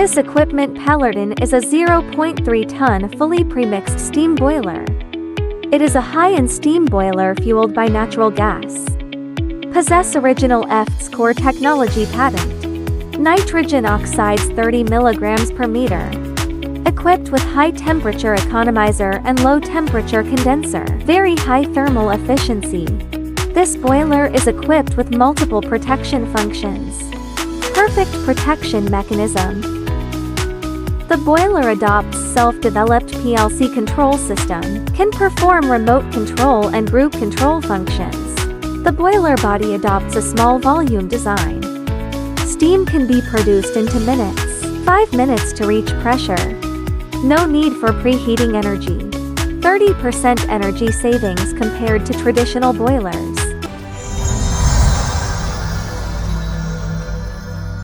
This equipment Palerton is a 0.3-ton fully premixed steam boiler. It is a high-end steam boiler fueled by natural gas. Possess original EFT's core technology patent. Nitrogen oxides 30 mg per meter. Equipped with high-temperature economizer and low-temperature condenser. Very high thermal efficiency. This boiler is equipped with multiple protection functions. Perfect protection mechanism. The boiler adopts self-developed PLC control system, can perform remote control and group control functions. The boiler body adopts a small volume design. Steam can be produced into minutes, 5 minutes to reach pressure. No need for preheating energy. 30% energy savings compared to traditional boilers.